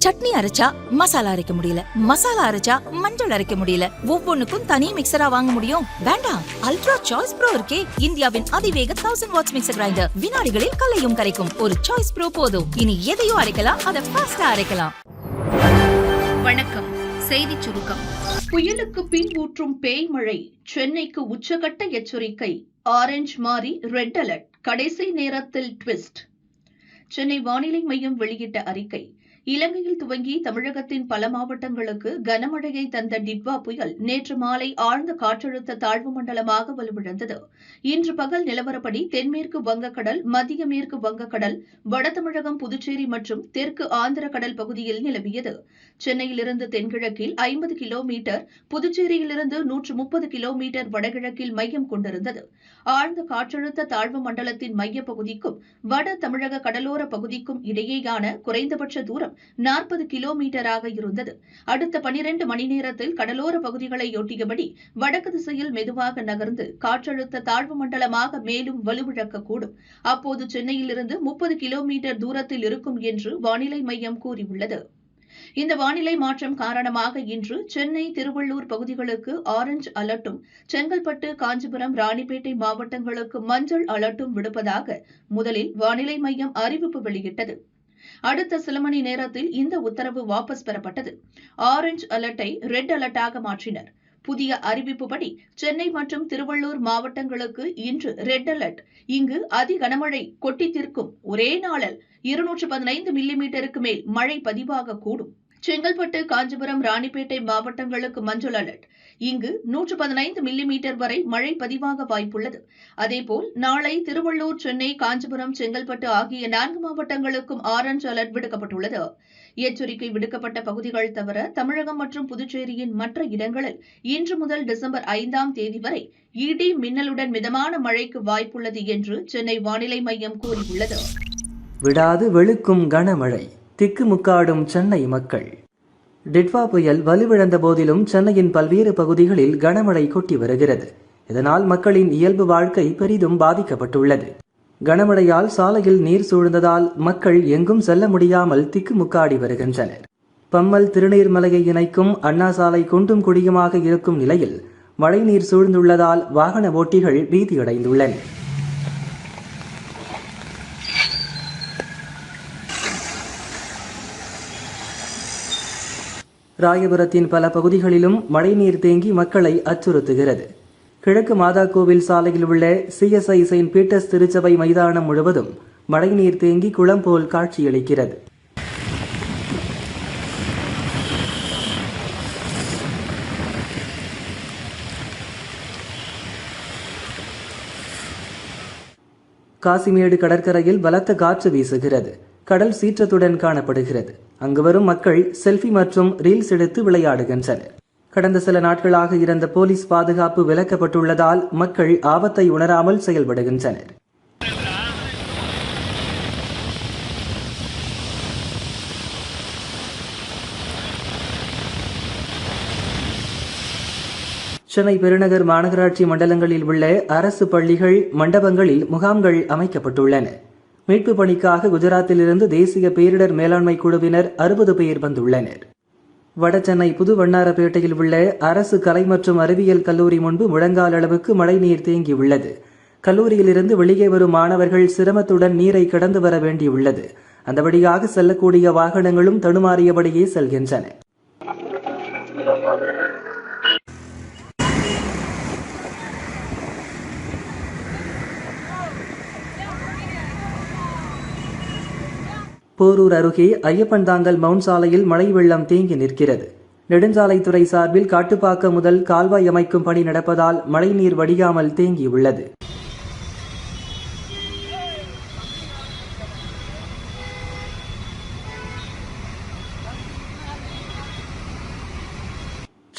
சட்னி அரைச்சா மசாலா அரைக்க முடியல, மசாலா அரைச்சா மஞ்சள் அரைக்க முடியல, ஒவ்வொன்னுக்கும் தனி மிக்சரா வாங்க முடியும்? வேண்டாம், அல்ட்ரா சாய்ஸ் ப்ரோ இருக்கே, இந்தியாவின் அதிவேக 1000 வாட்ஸ் மிக்சர் கிரைண்டர், வினாடிகளில் கல்லையும் கரைக்கும். ஒரு சாய்ஸ் ப்ரோ போதும். இனி எதையும் அரைக்கலாம், அதை ஃபாஸ்டா அரைக்கலாம். வணக்கம். செய்தி சுருக்கம். புயலுக்கு பின் ஊற்றும் பேய் மழை, சென்னைக்கு உச்சகட்ட எச்சரிக்கை. ஆரஞ்சு மாறி ரெட் அலர்ட், கடைசி நேரத்தில் ட்விஸ்ட். சென்னை வானிலை மையம் வெளியிட்ட அறிக்கை. இலங்கையில் துவங்கி தமிழகத்தின் பல மாவட்டங்களுக்கு கனமழையை தந்த டிட்வா புயல் நேற்று மாலை ஆழ்ந்த காற்றழுத்த தாழ்வு மண்டலமாக வலுவிழந்தது. இன்று பகல் நிலவரப்படி தென்மேற்கு வங்கக்கடல், மத்திய மேற்கு வங்கக்கடல், வட தமிழகம், புதுச்சேரி மற்றும் தெற்கு ஆந்திர கடல் பகுதியில் நிலவியது. சென்னையிலிருந்து தென்கிழக்கில் 50 கிலோமீட்டர், புதுச்சேரியிலிருந்து 130 கிலோமீட்டர் வடகிழக்கில் மையம் கொண்டிருந்தது. ஆழ்ந்த காற்றழுத்த தாழ்வு மண்டலத்தின் மையப்பகுதிக்கும் வட தமிழக கடலோர பகுதிக்கும் இடையேயான குறைந்தபட்ச தூரம் 40 கிலோமீட்டராக இருந்தது. அடுத்த 12 மணி நேரத்தில் கடலோர பகுதிகளை ஒட்டியபடி வடக்கு திசையில் மெதுவாக நகர்ந்து காற்றழுத்த தாழ்வு மண்டலமாக மேலும் வலுவிழக்கக்கூடும். அப்போது சென்னையிலிருந்து 30 கிலோமீட்டர் தூரத்தில் இருக்கும் என்று வானிலை மையம் கூறியுள்ளது. இந்த வானிலை மாற்றம் காரணமாக இன்று சென்னை, திருவள்ளூர் பகுதிகளுக்கு ஆரஞ்சு அலர்ட்டும், செங்கல்பட்டு, காஞ்சிபுரம், ராணிப்பேட்டை மாவட்டங்களுக்கு மஞ்சள் அலர்ட்டும் விடுப்பதாக முதலில் வானிலை மையம் அறிவிப்பு வெளியிட்டது. அடுத்த சில மணி நேரத்தில் இந்த உத்தரவு வாபஸ் பெறப்பட்டது. ஆரஞ்சு அலர்ட்டை ரெட் அலர்ட்டாக மாற்றினர். புதிய அறிவிப்புப்படி சென்னை மற்றும் திருவள்ளூர் மாவட்டங்களுக்கு இன்று ரெட் அலர்ட். இங்கு அதி கனமழை கொட்டி தீர்க்கும். ஒரே நாளில் 215 மில்லிமீட்டருக்கு மேல் மழை பதிவாகக்கூடும். செங்கல்பட்டு, காஞ்சிபுரம், ராணிப்பேட்டை மாவட்டங்களுக்கு மஞ்சள் அலர்ட். இங்கு 115 மில்லிமீட்டர் வரை மழை பதிவாக வாய்ப்புள்ளது. அதேபோல் நாளை திருவள்ளூர், சென்னை, காஞ்சிபுரம், செங்கல்பட்டு ஆகிய 4 மாவட்டங்களுக்கும் ஆரஞ்சு அலர்ட் விடுக்கப்பட்டுள்ளது. எச்சரிக்கை விடுக்கப்பட்ட பகுதிகள் தவிர தமிழகம் மற்றும் புதுச்சேரியின் மற்ற இடங்களில் இன்று முதல் டிசம்பர் 5ஆம் தேதி வரை இடி மின்னலுடன் மிதமான மழைக்கு வாய்ப்புள்ளது என்று சென்னை வானிலை மையம் கூறியுள்ளது. விடாது வெளுக்கும் கனமழை, திக்குமுக்காடும் சென்னை மக்கள். டிட்வா புயல் வலுவிழந்த போதிலும் சென்னையின் பல்வேறு பகுதிகளில் கனமழை கொட்டி வருகிறது. இதனால் மக்களின் இயல்பு வாழ்க்கை பெரிதும் பாதிக்கப்பட்டுள்ளது. கனமழையால் சாலையில் நீர் சூழ்ந்ததால் மக்கள் எங்கும் செல்ல முடியாமல் திக்குமுக்காடி வருகின்றனர். பம்மல் திருநீர்மலையை இணைக்கும் அண்ணா சாலை குண்டும் குடியுமாக இருக்கும் நிலையில் மழைநீர் சூழ்ந்துள்ளதால் வாகன ஓட்டிகள் பீதியடைந்துள்ளனர். ராயபுரத்தின் பல பகுதிகளிலும் மழைநீர் தேங்கி மக்களை அச்சுறுத்துகிறது. கிழக்கு மாதாக்கோவில் சாலையில் உள்ள CSI செயின்ட் பீட்டர்ஸ் திருச்சபை மைதானம் முழுவதும் மழைநீர் தேங்கி குளம் போல் காட்சியளிக்கிறது. காசிமேடு கடற்கரையில் பலத்த காற்று வீசுகிறது. கடல் சீற்றத்துடன் காணப்படுகிறது. அங்கு வரும் மக்கள் செல்ஃபி மற்றும் ரீல்ஸ் எடுத்து விளையாடுகின்றனர். கடந்த சில நாட்களாக இருந்த போலீஸ் பாதுகாப்பு விலக்கப்பட்டுள்ளதால் மக்கள் ஆபத்தை உணராமல் செயல்படுகின்றனர். சென்னை பெருநகர் மாநகராட்சி மண்டலங்களில் உள்ள அரசு பள்ளிகள், மண்டபங்களில் முகாம்கள் அமைக்கப்பட்டுள்ளன. மீட்பு பணிக்காக குஜராத்திலிருந்து தேசிய பேரிடர் மேலாண்மை குழுவினர் 60 பேர் வந்துள்ளனர். வடசென்னை புது வண்ணாரப்பேட்டையில் உள்ள அரசு கலை மற்றும் அறிவியல் கல்லூரி முன்பு முழங்கால் அளவுக்கு மழைநீர் தேங்கியுள்ளது. கல்லூரியிலிருந்து வெளியே வரும் மாணவர்கள் சிரமத்துடன் நீரை கடந்து வர வேண்டியுள்ளது. அந்த வழியாக செல்லக்கூடிய வாகனங்களும் தடுமாறியபடியே செல்கின்றன. போரூர் அருகே ஐயப்பன்தாங்கல் மவுண்ட் சாலையில் மழை வெள்ளம் தேங்கி நிற்கிறது. நெடுஞ்சாலைத்துறை சார்பில் காட்டுப்பாக்கம் முதல் கால்வாய் அமைக்கும் பணி நடப்பதால் மழைநீர் வடியாமல் தேங்கியுள்ளது.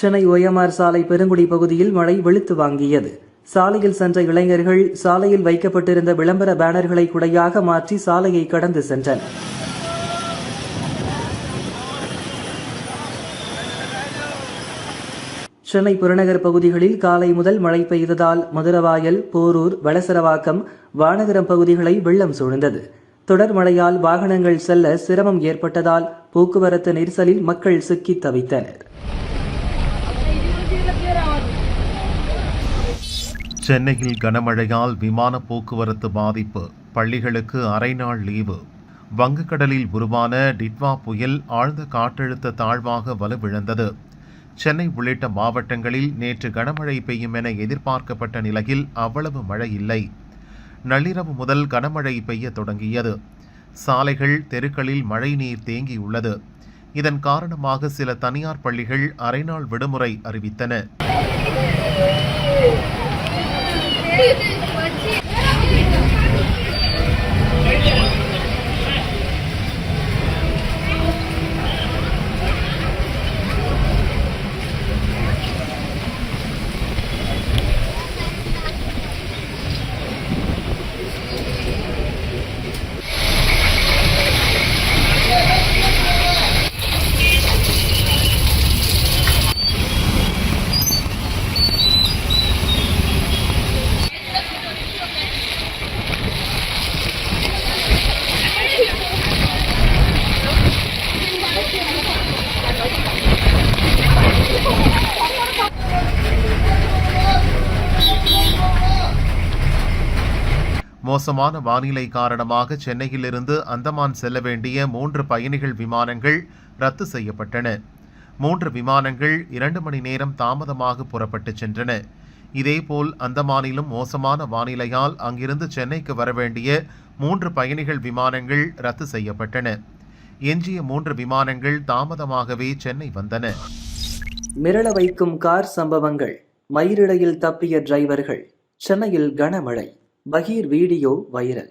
சென்னை OMR சாலை பெருங்குடி பகுதியில் மழை வெளுத்து வாங்கியது. சாலையில் சென்ற இளைஞர்கள் சாலையில் வைக்கப்பட்டிருந்த விளம்பர பேனர்களை குடையாக மாற்றி சாலையை கடந்து சென்றனர். சென்னை புறநகர் பகுதிகளில் காலை முதல் மழை பெய்ததால் மதுரவாயல், போரூர், வளசரவாக்கம், வானகரம் பகுதிகளை வெள்ளம் சூழ்ந்தது. தொடர் மழையால் வாகனங்கள் செல்ல சிரமம் ஏற்பட்டதால் போக்குவரத்து நெரிசலில் மக்கள் சிக்கி தவித்தனர். சென்னையில் கனமழையால் விமான போக்குவரத்து பாதிப்பு, பள்ளிகளுக்கு அரை நாள் லீவு. வங்கக்கடலில் உருவான டிட்வா புயல் ஆழ்ந்த காற்றழுத்த தாழ்வாக வலுவிழந்தது. சென்னை உள்ளிட்ட மாவட்டங்களில் நேற்று கனமழை பெய்யும் என எதிர்பார்க்கப்பட்ட நிலையில் அவ்வளவு மழை இல்லை. நள்ளிரவு முதல் கனமழை பெய்ய தொடங்கியது. சாலைகள், தெருக்களில் மழை நீர் தேங்கியுள்ளது. இதன் காரணமாக சில தனியார் பள்ளிகள் அரைநாள் விடுமுறை அறிவித்தன. மோசமான வானிலை காரணமாக சென்னையிலிருந்து அந்தமான் செல்ல வேண்டிய 3 பயணிகள் விமானங்கள் ரத்து செய்யப்பட்டன. 3 விமானங்கள் 2 மணி நேரம் தாமதமாக புறப்பட்டு சென்றன. இதேபோல் அந்தமானிலும் மோசமான வானிலையால் அங்கிருந்து சென்னைக்கு வரவேண்டிய 3 பயணிகள் விமானங்கள் ரத்து செய்யப்பட்டன. எஞ்சிய 3 விமானங்கள் தாமதமாகவே சென்னை வந்தன. மிரள வைக்கும் கார் சம்பவங்கள், மயிரிழையில் தப்பிய டிரைவர்கள், சென்னையில் கனமழை, பகீர் வீடியோ வைரல்.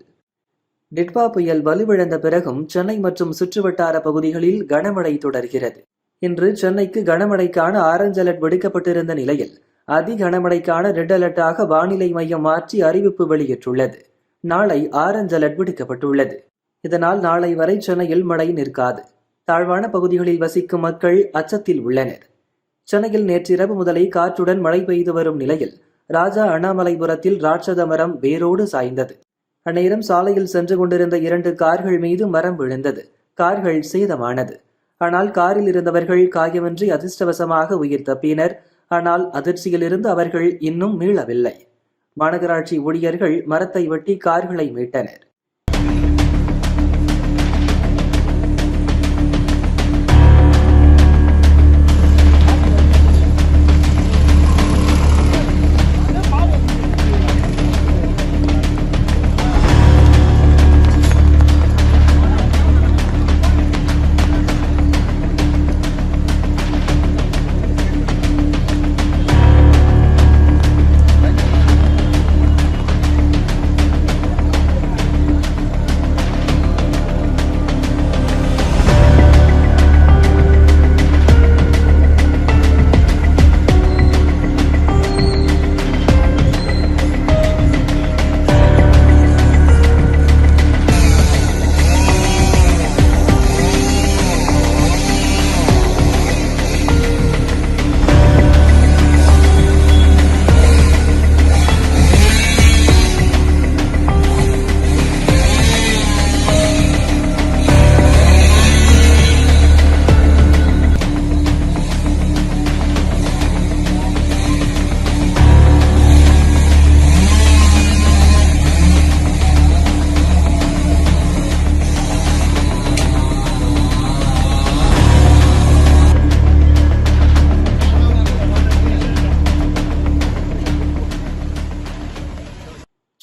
டிட்வா புயல் வலுவிழந்த பிறகும் சென்னை மற்றும் சுற்றுவட்டார பகுதிகளில் கனமழை தொடர்கிறது. இன்று சென்னைக்கு கனமழைக்கான ஆரஞ்ச் அலர்ட் விடுக்கப்பட்டிருந்த நிலையில் அதி கனமழைக்கான ரெட் அலர்ட்டாக வானிலை மையம் மாற்றி அறிவிப்பு வெளியிட்டுள்ளது. நாளை ஆரஞ்ச் அலர்ட் விடுக்கப்பட்டுள்ளது. இதனால் நாளை வரை சென்னையில் மழை நிற்காது. தாழ்வான பகுதிகளில் வசிக்கும் மக்கள் அச்சத்தில் உள்ளனர். சென்னையில் நேற்றிரவு முதலே காற்றுடன் மழை பெய்து வரும் நிலையில் ராஜா அண்ணாமலைபுரத்தில் ராட்சத மரம் வேரோடு சாய்ந்தது. அந்நேரம் சாலையில் சென்று கொண்டிருந்த 2 கார்கள் மீது மரம் விழுந்தது. கார்கள் சேதமானது. ஆனால் காரில் இருந்தவர்கள் காயமின்றி அதிர்ஷ்டவசமாக உயிர் தப்பினர். ஆனால் அதிர்ச்சியிலிருந்து அவர்கள் இன்னும் மீளவில்லை. மாநகராட்சி ஊழியர்கள் மரத்தை வெட்டி கார்களை மீட்டனர்.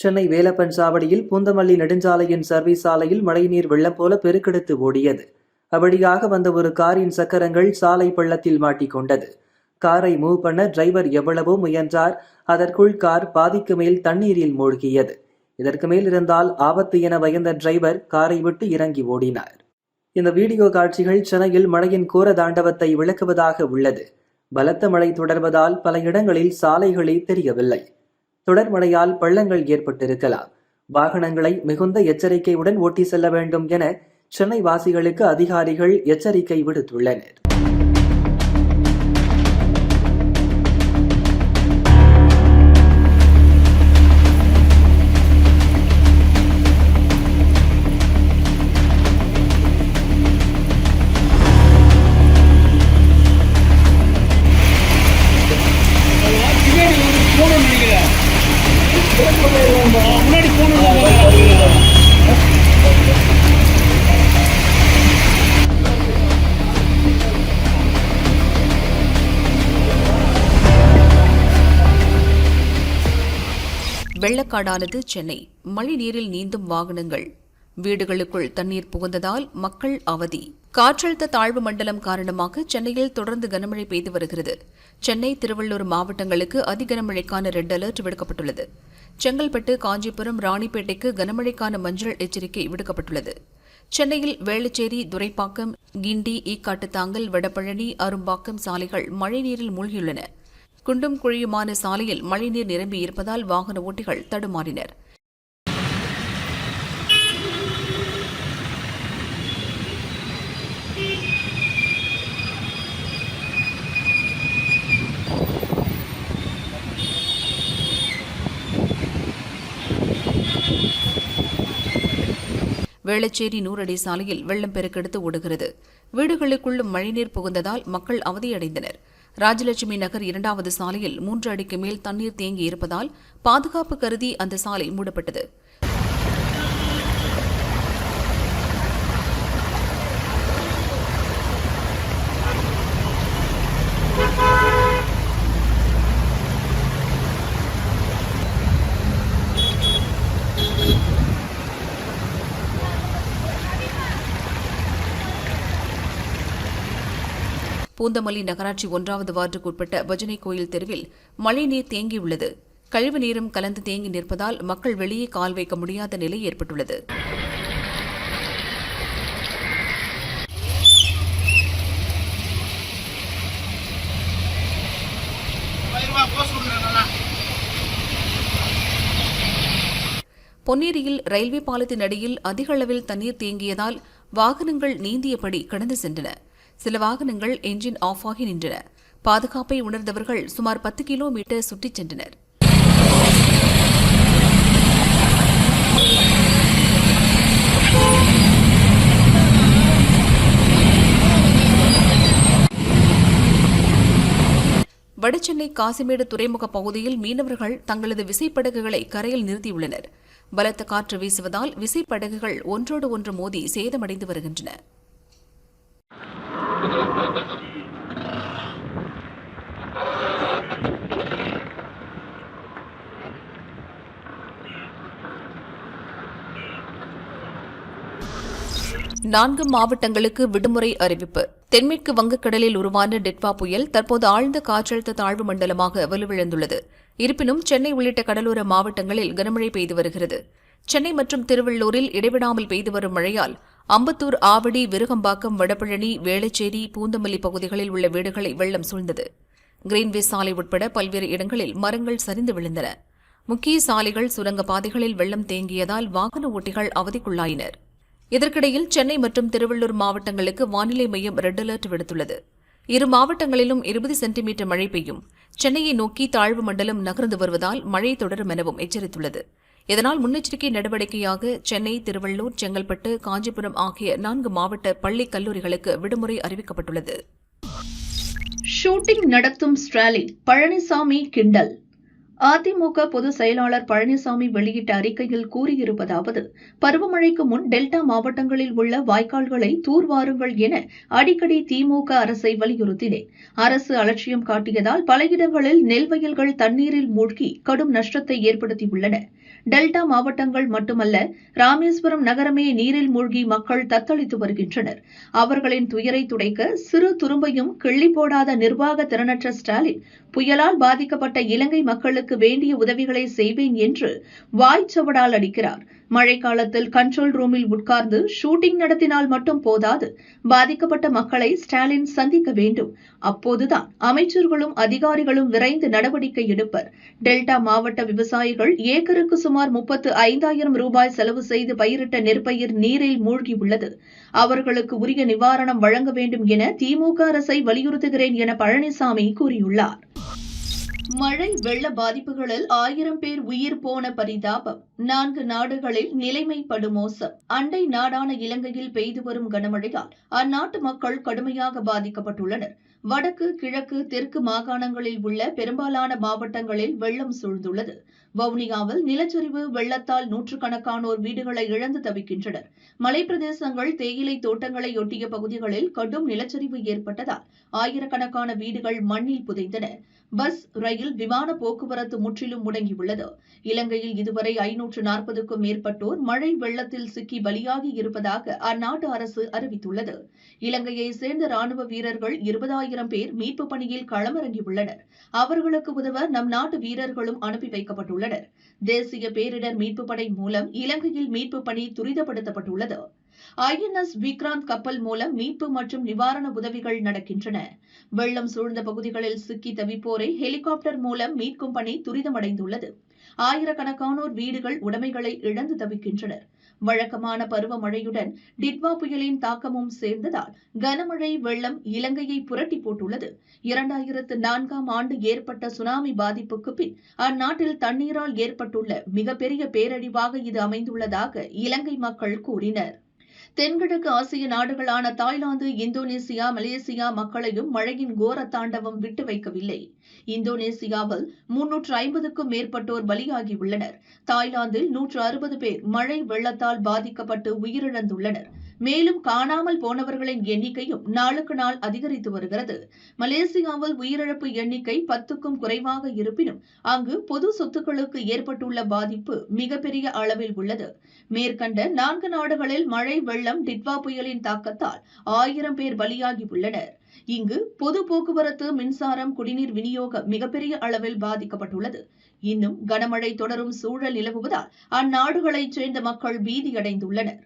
சென்னை வேலப்பன் சாவடியில் பூந்தமல்லி நெடுஞ்சாலையின் சர்வீஸ் சாலையில் மழைநீர் வெள்ளம் போல பெருக்கெடுத்து ஓடியது. அவ்வழியாக வந்த ஒரு காரின் சக்கரங்கள் சாலை பள்ளத்தில் மாட்டிக்கொண்டது. காரை மூவ் பண்ண டிரைவர் எவ்வளவோ முயன்றார். அதற்குள் கார் பாதிக்கு மேல் தண்ணீரில் மூழ்கியது. இதற்கு மேல் இருந்தால் ஆபத்து என பயந்த டிரைவர் காரை விட்டு இறங்கி ஓடினார். இந்த வீடியோ காட்சிகள் சென்னையில் மழையின் கோர தாண்டவத்தை விளக்குவதாக உள்ளது. பலத்த மழை தொடர்வதால் பல இடங்களில் சாலைகளே தெரியவில்லை. தொடர் மழையால் பள்ளங்கள் ஏற்பட்டிருக்கலாம். வாகனங்களை மிகுந்த எச்சரிக்கையுடன் ஓட்டி செல்ல வேண்டும் என சென்னை வாசிகளுக்கு அதிகாரிகள் எச்சரிக்கை விடுத்துள்ளனர். வெள்ளக்காடானது சென்னை. மழை நீரில் நீந்தும் வாகனங்கள். வீடுகளுக்குள் தண்ணீர் புகுந்ததால் மக்கள் அவதி. காற்றழுத்த தாழ்வு மண்டலம் காரணமாக சென்னையில் தொடர்ந்து கனமழை பெய்து வருகிறது. சென்னை, திருவள்ளூர் மாவட்டங்களுக்கு அதிகனமழைக்கான ரெட் அலர்ட் விடுக்கப்பட்டுள்ளது. செங்கல்பட்டு, காஞ்சிபுரம், ராணிப்பேட்டைக்கு கனமழைக்கான மஞ்சள் எச்சரிக்கை விடுக்கப்பட்டுள்ளது. சென்னையில் வேளச்சேரி, துரைப்பாக்கம், கிண்டி, ஈக்காட்டுத்தாங்கல், வடபழனி, அரும்பாக்கம் சாலைகள் மழைநீரில் மூழ்கியுள்ளன. குண்டும் குழியுமான சாலையில் மழைநீர் நிரம்பியிருப்பதால் வாகன ஓட்டிகள் தடுமாறினர். வேளச்சேரி நூறடி சாலையில் வெள்ளம் பெருக்கெடுத்து ஓடுகிறது. வீடுகளுக்குள்ளும் மழைநீர் புகுந்ததால் மக்கள் அவதியடைந்தனர். ராஜலட்சுமி நகர் 2வது சாலையில் 3 அடிக்கு மேல் தண்ணீர் தேங்கியிருப்பதால் பாதுகாப்பு கருதி அந்த சாலை மூடப்பட்டது. பூந்தமல்லி நகராட்சி 1வது வார்டுக்கு உட்பட்ட பஜனை கோயில் தெருவில் மழைநீர் தேங்கியுள்ளது. கழிவு நீரும் கலந்து தேங்கி நிற்பதால் மக்கள் வெளியே கால் வைக்க முடியாத நிலை ஏற்பட்டுள்ளது. பொன்னேரியில் ரயில்வே பாலத்தின் அடியில் அதிக அளவில் தண்ணீர் தேங்கியதால் வாகனங்கள் நீந்தியபடி கடந்து சென்றன. சில வாகனங்கள் என்ஜின் ஆஃப் ஆகி நின்றன. பாதுகாப்பை உணர்ந்தவர்கள் சுமார் 10 கிலோமீட்டர் சுற்றிச் சென்றனர். வடசென்னை காசிமேடு துறைமுக பகுதியில் மீனவர்கள் தங்களது விசைப்படகுகளை கரையில் நிறுத்தியுள்ளனர். பலத்த காற்று வீசுவதால் விசைப்படகுகள் ஒன்றோடு ஒன்று மோதி சேதமடைந்து வருகின்றன. நான்கு மாவட்டங்களுக்கு விடுமுறை அறிவிப்பு. தென்மேற்கு வங்கக்கடலில் உருவான டிட்வா புயல் தற்போது ஆழ்ந்த காற்றழுத்த தாழ்வு மண்டலமாக வலுவிழந்துள்ளது. இருப்பினும் சென்னை உள்ளிட்ட கடலோர மாவட்டங்களில் கனமழை பெய்து வருகிறது. சென்னை மற்றும் திருவள்ளூரில் இடைவிடாமல் பெய்து வரும் மழையால் அம்பத்தூர், ஆவடி, விருகம்பாக்கம், வடபழனி, வேளச்சேரி, பூந்தமல்லி பகுதிகளில் உள்ள வீடுகளை வெள்ளம் சூழ்ந்தது. கிரீன்வே சாலை உட்பட பல்வேறு இடங்களில் மரங்கள் சரிந்து விழுந்தன. முக்கிய சாலைகள், சுரங்க பாதைகளில் வெள்ளம் தேங்கியதால் வாகன ஓட்டிகள் அவதிக்குள்ளாயினர். இதற்கிடையில் சென்னை மற்றும் திருவள்ளூர் மாவட்டங்களுக்கு வானிலை மையம் ரெட் அலர்ட் விடுத்துள்ளது. இரு மாவட்டங்களிலும் 20 சென்டிமீட்டர் மழை பெய்யும். சென்னையை நோக்கி தாழ்வு மண்டலம் நகர்ந்து வருவதால் மழை தொடரும் எனவும் எச்சரித்துள்ளது. இதனால் முன்னெச்சரிக்கை நடவடிக்கையாக சென்னை, திருவள்ளூர், செங்கல்பட்டு, காஞ்சிபுரம் ஆகிய 4 மாவட்ட பள்ளி கல்லூரிகளுக்கு விடுமுறை அறிவிக்கப்பட்டுள்ளது. ஷூட்டிங் நடத்தும் ஸ்டாலின், பழனிசாமி கிண்டல். அதிமுக பொதுச் செயலாளர் பழனிசாமி வெளியிட்ட அறிக்கையில் கூறியிருப்பதாவது: பருவமழைக்கு முன் டெல்டா மாவட்டங்களில் உள்ள வாய்க்கால்களை தூர்வாருங்கள் என அடிக்கடி திமுக அரசை வலியுறுத்தினேன். அரசு அலட்சியம் காட்டியதால் பல இடங்களில் நெல் வயல்கள் தண்ணீரில் மூழ்கி கடும் நஷ்டத்தை ஏற்படுத்தியுள்ளன. டெல்டா மாவட்டங்கள் மட்டுமல்ல, ராமேஸ்வரம் நகரமே நீரில் மூழ்கி மக்கள் தத்தளித்து வருகின்றனர். அவர்களின் துயரை துடைக்க சிறு துரும்பையும் கிள்ளி போடாத நிர்வாக திறனற்ற ஸ்டாலின், புயலால் பாதிக்கப்பட்ட இலங்கை மக்களுக்கு வேண்டிய உதவிகளை செய்வேன் என்று வாய்ச்சவடால் அடிக்கிறார். மழைக்காலத்தில் கண்ட்ரோல் ரூமில் உட்கார்ந்து ஷூட்டிங் நடத்தினால் மட்டும் போதாது, பாதிக்கப்பட்ட மக்களை ஸ்டாலின் சந்திக்க வேண்டும். அப்போதுதான் அமைச்சர்களும் அதிகாரிகளும் விரைந்து நடவடிக்கை எடுப்பர். டெல்டா மாவட்ட விவசாயிகள் ஏக்கருக்கு சுமார் 35,000 ரூபாய் செலவு செய்து பயிரிட்ட நெற்பயிர் நீரில் மூழ்கியுள்ளது. அவர்களுக்கு உரிய நிவாரணம் வழங்க வேண்டும் என திமுக அரசை வலியுறுத்துகிறேன் என பழனிசாமி கூறியுள்ளார். மழை வெள்ள பாதிப்புகளில் 1000 பேர் உயிர் போன பரிதாபம். 4 நாடுகளில் நிலைமை படுமோசம். அண்டை நாடான இலங்கையில் பெய்து வரும் கனமழையால் அந்நாட்டு மக்கள் கடுமையாக பாதிக்கப்பட்டுள்ளனர். வடக்கு, கிழக்கு, தெற்கு மாகாணங்களில் உள்ள பெரும்பாலான மாவட்டங்களில் வெள்ளம் சூழ்ந்துள்ளது. வவுனியாவில் நிலச்சரிவு வெள்ளத்தால் நூற்றுக்கணக்கானோர் வீடுகளை இழந்து தவிக்கின்றனர். மலைப்பிரதேசங்கள், தேயிலை தோட்டங்களை ஒட்டிய பகுதிகளில் கடும் நிலச்சரிவு ஏற்பட்டதால் ஆயிரக்கணக்கான வீடுகள் மண்ணில் புதைந்தன. பஸ், ரயில், விமான போக்குவரத்து முற்றிலும் முடங்கியுள்ளது. இலங்கையில் இதுவரை 540க்கும் மேற்பட்டோர் மழை வெள்ளத்தில் சிக்கி பலியாகி இருப்பதாக அந்நாட்டு அரசு அறிவித்துள்ளது. இலங்கையை சேர்ந்த ராணுவ வீரர்கள் 20,000 பேர் மீட்பு பணியில் களமிறங்கியுள்ளனர். அவர்களுக்கு உதவ நம் நாட்டு வீரர்களும் அனுப்பி வைக்கப்பட்டுள்ளனர். தேசிய பேரிடர் மீட்பு படை மூலம் இலங்கையில் மீட்பு பணி துரிதப்படுத்தப்பட்டுள்ளது. INS விக்ராந்த் கப்பல் மூலம் மீட்பு மற்றும் நிவாரண உதவிகள் நடக்கின்றன. வெள்ளம் சூழ்ந்த பகுதிகளில் சிக்கி தவிப்போரை ஹெலிகாப்டர் மூலம் மீட்கும் பணி துரிதமடைந்துள்ளது. ஆயிரக்கணக்கானோர் வீடுகள், உடைமைகளை இழந்து தவிக்கின்றனர். வழக்கமான பருவமழையுடன் டிட்வா புயலின் தாக்கமும் சேர்ந்ததால் கனமழை வெள்ளம் இலங்கையை புரட்டி போட்டுள்ளது. 2004ஆம் ஆண்டு ஏற்பட்ட சுனாமி பாதிப்புக்கு பின் அந்நாட்டில் தண்ணீரால் ஏற்பட்டுள்ள மிகப்பெரிய பேரழிவாக இது அமைந்துள்ளதாக இலங்கை மக்கள் கூறினர். தென்கிழக்கு ஆசிய நாடுகளான தாய்லாந்து, இந்தோனேசியா, மலேசியா மக்களையும் மழையின் கோர தாண்டவம் விட்டு வைக்கவில்லை. இந்தோனேசியாவில் 350க்கும் மேற்பட்டோர் பலியாகியுள்ளனர். தாய்லாந்தில் 160 பேர் மழை வெள்ளத்தால் பாதிக்கப்பட்டு உயிரிழந்துள்ளனர். மேலும் காணாமல் போனவர்களின் எண்ணிக்கையும் நாளுக்கு நாள் அதிகரித்து வருகிறது. மலேசியாவில் உயிரிழப்பு எண்ணிக்கை 10க்கும் குறைவாக இருப்பினும் அங்கு பொது சொத்துக்களுக்கு ஏற்பட்டுள்ள பாதிப்பு மிகப்பெரிய அளவில் உள்ளது. மேற்கண்ட 4 நாடுகளில் மழை வெள்ளம் டிட்வா புயலின் தாக்கத்தால் 1000 பேர் பலியாகி உள்ளனர். இங்கு பொது போக்குவரத்து, மின்சாரம், குடிநீர் விநியோகம் மிகப்பெரிய அளவில் பாதிக்கப்பட்டுள்ளது. இன்னும் கனமழை தொடரும் சூழல் நிலவுவதால் அந்நாடுகளைச் சேர்ந்த மக்கள் பீதியடைந்துள்ளனர்.